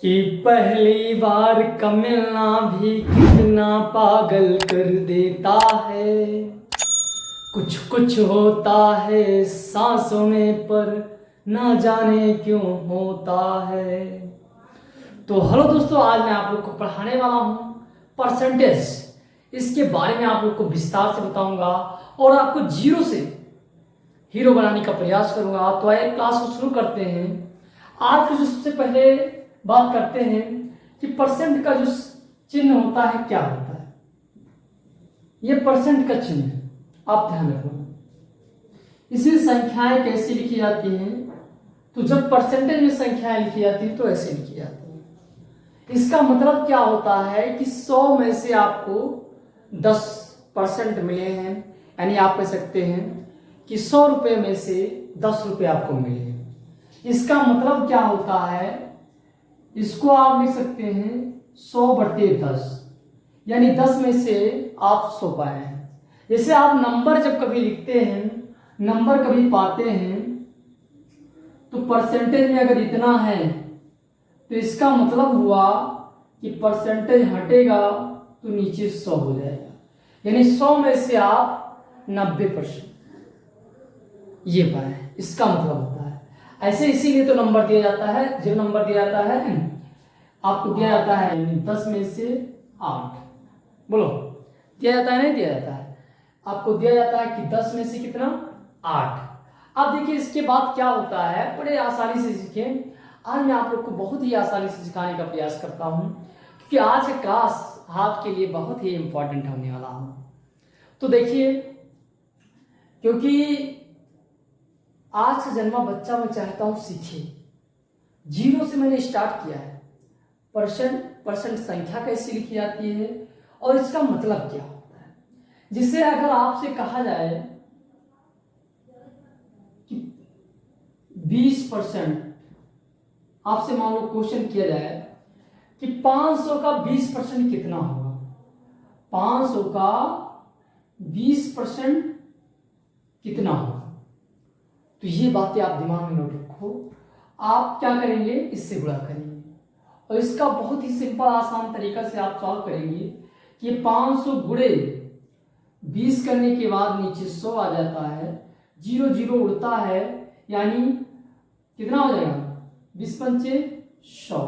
कि पहली बार का मिलना भी कितना पागल कर देता है। कुछ कुछ होता है सांसों में पर ना जाने क्यों होता है। तो हेलो दोस्तों, आज मैं आप लोग को पढ़ाने वाला हूँ परसेंटेज। इसके बारे में आप लोग को विस्तार से बताऊंगा और आपको जीरो से हीरो बनाने का प्रयास करूंगा। तो आइए क्लास को शुरू करते हैं। आज को सबसे पहले बात करते हैं कि परसेंट का जो चिन्ह होता है क्या होता है। ये परसेंट का चिन्ह है, आप ध्यान रखना। इसमें संख्याएं कैसी लिखी जाती हैं, तो जब परसेंटेज में संख्याएं लिखी जाती है तो ऐसे लिखी जाती है। इसका मतलब क्या होता है कि 100 में से आपको 10% मिले हैं, यानी आप कह सकते हैं कि 100 रुपए में से 10 रुपए आपको मिले हैं। इसका मतलब क्या होता है, इसको आप लिख सकते हैं 100/10, यानी 10 में से आप 100 पाए हैं। जैसे आप नंबर जब कभी लिखते हैं, नंबर कभी पाते हैं, तो परसेंटेज में अगर इतना है तो इसका मतलब हुआ कि परसेंटेज हटेगा तो नीचे 100 हो जाएगा, यानी 100 में से आप 90% ये पाए, इसका मतलब होता है ऐसे। इसीलिए तो नंबर दिया जाता है, जो नंबर दिया जाता है आपको दिया जाता है 10 में से 8। बोलो, दिया जाता है नहीं दिया जाता है? आपको दिया जाता है कि 10 में से कितना, 8। अब देखिए इसके बाद क्या होता है, बड़े आसानी से सीखें। आज मैं आप लोग को बहुत ही आसानी से सिखाने का प्रयास करता हूं, क्योंकि आज का क्लास आपके लिए बहुत ही इंपॉर्टेंट होने वाला हूं। तो देखिए, क्योंकि आज से जन्मा बच्चा मैं चाहता हूं सीखे। जीरो से मैंने स्टार्ट किया है। परसेंट संख्या कैसी लिखी जाती है और इसका मतलब क्या होता है। जिसे अगर आपसे कहा जाए कि 20%, आपसे मान लो क्वेश्चन किया जाए कि 500 का 20% कितना होगा, 500 का 20% कितना होगा, तो ये बातें आप दिमाग में नोट रखो। आप क्या करेंगे, इससे गुणा करेंगे और इसका बहुत ही सिंपल आसान तरीका से आप सॉल्व करेंगे कि 500 गुणे 20 करने के बाद नीचे 100 आ जाता है, 0 0 उड़ता है, यानी कितना हो जाएगा, 20 पंचे 100,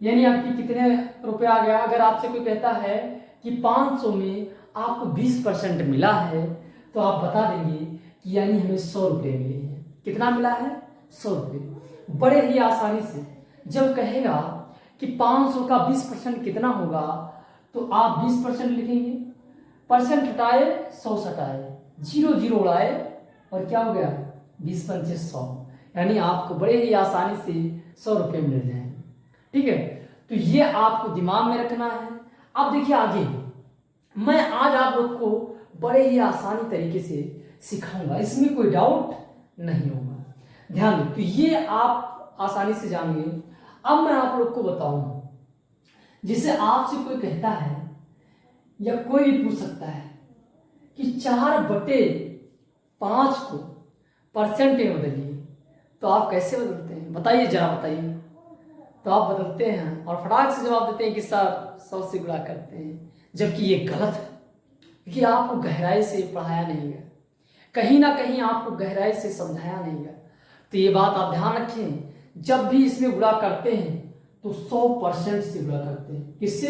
यानी आपके कितने रुपए आ गया। अगर आपसे कोई कहता है कि 500 में आपको 20% मिला है, तो आप बता देंगे कि यानी हमें 100 रुपये मिले हैं। कितना मिला है, 100 रुपये। बड़े ही आसानी से जब कहेगा कि 500 का 20% कितना होगा, तो आप 20% लिखेंगे, परसेंट हटाए 100 हटाए, 0 0 उड़ाए और क्या हो गया, 20 पंचे 100, यानी आपको बड़े ही आसानी से 100 रुपये मिल जाएंगे। ठीक है, तो ये आपको दिमाग में रखना है। अब देखिए आगे मैं आज आप लोग को बड़े ही आसानी तरीके से सिखाऊंगा, इसमें कोई डाउट नहीं होगा। ध्यान दें, तो ये आप आसानी से जानिए। अब मैं आप लोग को बताऊंगा, जिसे आपसे कोई कहता है या कोई भी पूछ सकता है कि 4/5 को परसेंट में बदलिए, तो आप कैसे बदलते हैं, बताइए जरा बताइए। तो आप बदलते हैं और फटाक से जवाब देते हैं कि सर 100 से गुणा करते हैं, जबकि ये गलत है, क्योंकि आपको गहराई से पढ़ाया नहीं गया, कहीं ना कहीं आपको गहराई से समझाया नहीं गया। तो ये बात आप ध्यान रखें, जब भी इसमें गुणा करते हैं तो 100% से गुणा करते हैं। किससे,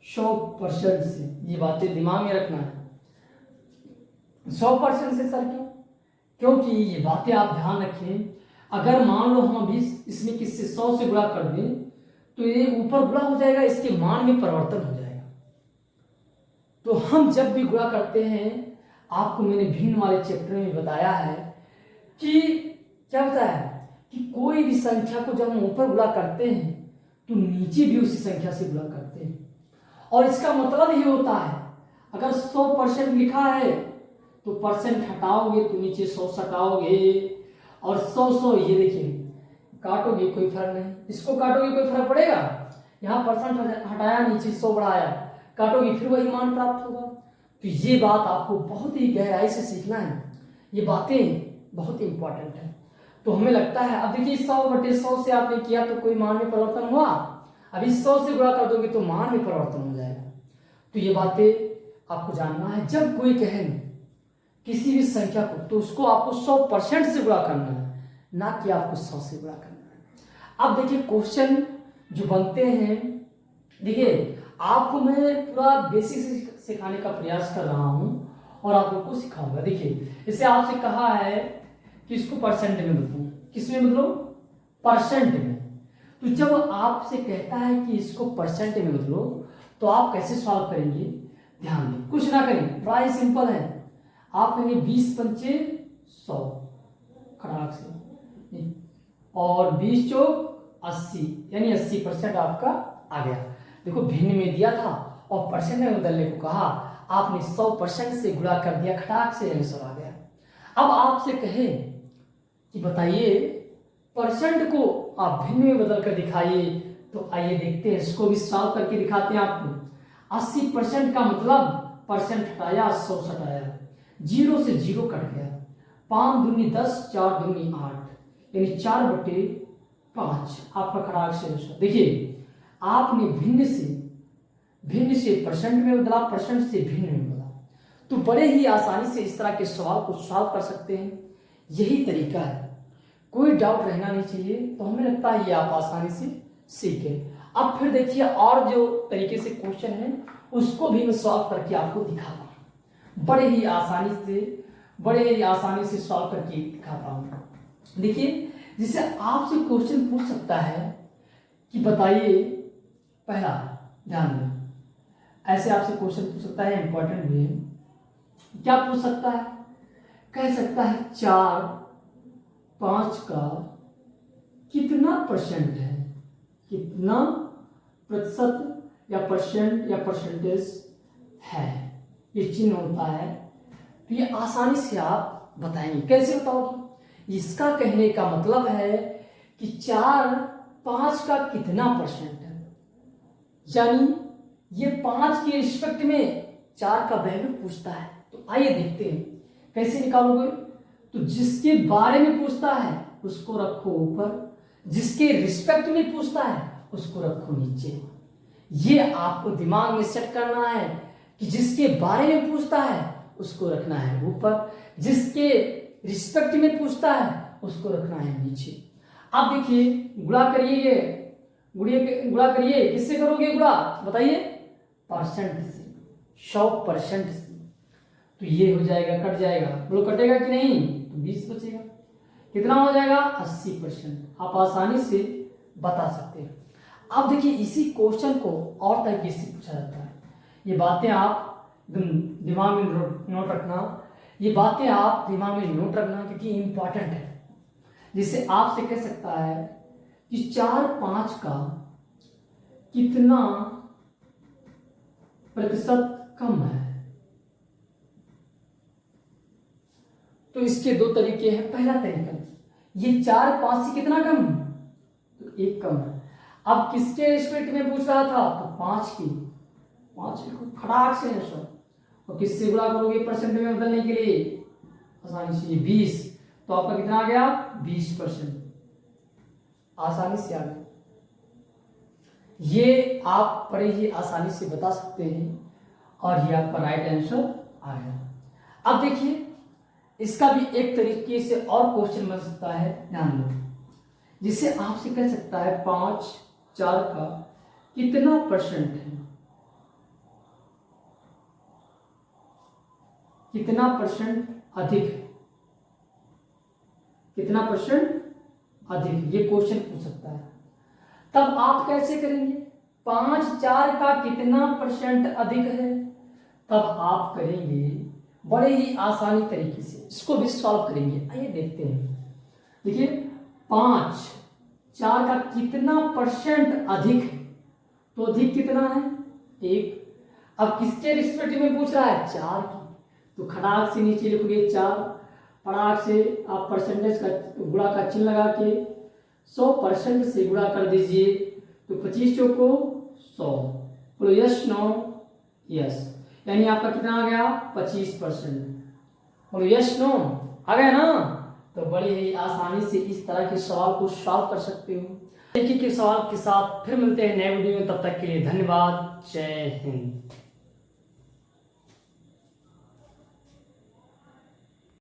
100% से। ये बातें दिमाग में रखना है। 100% से सर क्यों, क्योंकि ये बातें आप ध्यान रखें। अगर मान लो हम अभी इसमें किससे 100 से गुणा कर दें, तो ये ऊपर गुणा हो जाएगा, इसके मान में परिवर्तन हो जाएगा। तो हम जब भी गुणा करते हैं, आपको मैंने भिन्न वाले चैप्टर में बताया है कि क्या बताया है कि कोई भी संख्या को जब हम ऊपर गुणा करते हैं तो नीचे भी उसी संख्या से गुणा करते हैं। और इसका मतलब ही होता है, अगर 100% लिखा है तो परसेंट हटाओगे तो नीचे 100 हटाओगे, और 100 ये देखिए काटोगे कोई फर्क नहीं, इसको काटोगे कोई फर्क पड़ेगा, यहाँ परसेंट हटाया नीचे 100 बढ़ाया, काटोगे फिर वही मान प्राप्त होगा। तो ये बात आपको बहुत ही गहराई से सीखना है, ये बातें बहुत ही इंपॉर्टेंट है। तो तो हमें लगता है, अब देखिए 100/100 से आपने किया तो कोई मान में परिवर्तन हुआ, अब इस 100 से गुणा कर दोगे तो मान में परिवर्तन हो जाएगा। तो ये बातें आपको जानना है। जब कोई कहे किसी भी संख्या को तो उसको आपको 100% से गुणा करना है, ना कि आपको 100 से गुणा करना है। अब देखिए क्वेश्चन जो बनते हैं, देखिए आपको मैं पूरा बेसिक सिखाने का प्रयास कर रहा हूं और आप लोग को सिखाऊंगा। देखिए इसे आपसे कहा है कि इसको परसेंट में बदलो, किसमें बदलो, परसेंट में। तो जब आपसे कहता है कि इसको परसेंट में बदलो तो आप कैसे सॉल्व करेंगे, ध्यान दें, कुछ ना करें, बड़ा ही सिंपल है। आप कहेंगे 20×5 100 खड़ाक से, और 20×4 80, यानी 80% आपका आ गया। देखो भिन्न में दिया था और परसेंट में बदलने को कहा, आपने 100% से गुणा कर दिया, खटाक से आंसर आ गया। अब आपसे कहे कि बताइए परसेंट को आप भिन्न में बदल कर दिखाइए, तो आइए देखते हैं, इसको भी सॉल्व करके दिखाते हैं आपको। 80% का मतलब परसेंट हटाया, 100 हटाया, 0 से 0 कट गया, 5 दूनी 10, 4 दूनी 8, यानी 4/5 आपका खड़ाक से आंसर। देखिए आपने भिन्न से परसेंट में बदला, परसेंट से भिन्न में बदला, तो बड़े ही आसानी से इस तरह के सवाल को सॉल्व कर सकते हैं। यही तरीका है, कोई डाउट रहना नहीं चाहिए। तो हमें लगता है ये आप आसानी से सीखे। अब फिर देखिए और जो तरीके से क्वेश्चन है उसको भी मैं सॉल्व करके आपको दिखाता हूँ, बड़े ही आसानी से सॉल्व करके दिखाता हूँ। देखिए जिसे आपसे क्वेश्चन पूछ सकता है कि बताइए, पहला ध्यान दें, ऐसे आपसे क्वेश्चन पूछ सकता है, इंपॉर्टेंट भी है। क्या पूछ सकता है, कह सकता है 4/5 का कितना परसेंट है, कितना प्रतिशत या परसेंट या परसेंटेज है, ये चिन्ह होता है। तो ये आसानी से आप बताएंगे। कैसे बताओगे, इसका कहने का मतलब है कि 4/5 का कितना परसेंट है, यानी ये 5 के रिस्पेक्ट में 4 का वैल्यू पूछता है। तो आइए देखते हैं कैसे निकालोगे। तो जिसके बारे में पूछता है उसको रखो ऊपर, जिसके रिस्पेक्ट में पूछता है उसको रखो नीचे। ये आपको दिमाग में सेट करना है कि जिसके बारे में पूछता है उसको रखना है ऊपर, जिसके रिस्पेक्ट में पूछता है उसको रखना है नीचे। अब देखिए गुणा करिए, गुणा करिए, किससे करोगे गुणा, बताइए, परसेंट से, 100% से। तो ये हो जाएगा, कट जाएगा, बोलो कटेगा कि नहीं, तो 20 बचेगा, कितना हो जाएगा, 80%। आप आसानी से बता सकते हैं। अब देखिए इसी क्वेश्चन को और तरीके से पूछा जाता है। ये बातें आप दिमाग में नोट रखना, ये बातें आप दिमाग में नोट रखना क्योंकि इंपॉर्टेंट है। जिससे आपसे कह सकता है कि 4/5 का कितना प्रतिशत कम है। तो इसके दो तरीके हैं। पहला तरीका, ये 4/5 से कितना कम, तो 1 कम है। अब किसके रिस्पेक्ट में पूछ रहा था, तो 5 की खड़ाक से आंसर। और किससे गुणा करोगे परसेंट में बदलने के लिए, आसानी से 20, तो आपका कितना आ गया, 20%, आसानी से आ गया। ये आप बड़े ही आसानी से बता सकते हैं और ये आपका राइट आंसर आ गया। अब देखिए इसका भी एक तरीके से और क्वेश्चन बन सकता है, ध्यान दो, जिससे आपसे कह सकता है 5/4 का कितना परसेंट है, कितना परसेंट अधिक है, कितना परसेंट अधिक, ये क्वेश्चन पूछ सकता है। तब आप कैसे करेंगे, 5/4 का कितना परसेंट अधिक है, तब आप करेंगे बड़े ही आसानी तरीके से, इसको भी सॉल्व करेंगे। आइए देखते हैं। देखिए 5/4 का कितना परसेंट अधिक है, तो अधिक कितना है, 1। अब किसके रिस्पेक्ट में पूछ रहा है, 4 की, तो खड़ाक से नीचे लिखोगे 4, पड़ाक से आप परसेंटेज का गुणा का चिन्ह लगा के 100% से गुणा कर दीजिए, तो 25 चौको 100, बोलो यस नो, यस, यानी आपका कितना आ गया, 25%, बोलो यस नो, आ गया ना। तो तो बड़ी ही आसानी से इस तरह के सवाल को सॉल्व कर सकते हो। एक ही के सवाल के साथ फिर मिलते हैं नए वीडियो में, तब तक के लिए धन्यवाद। जय हिंद।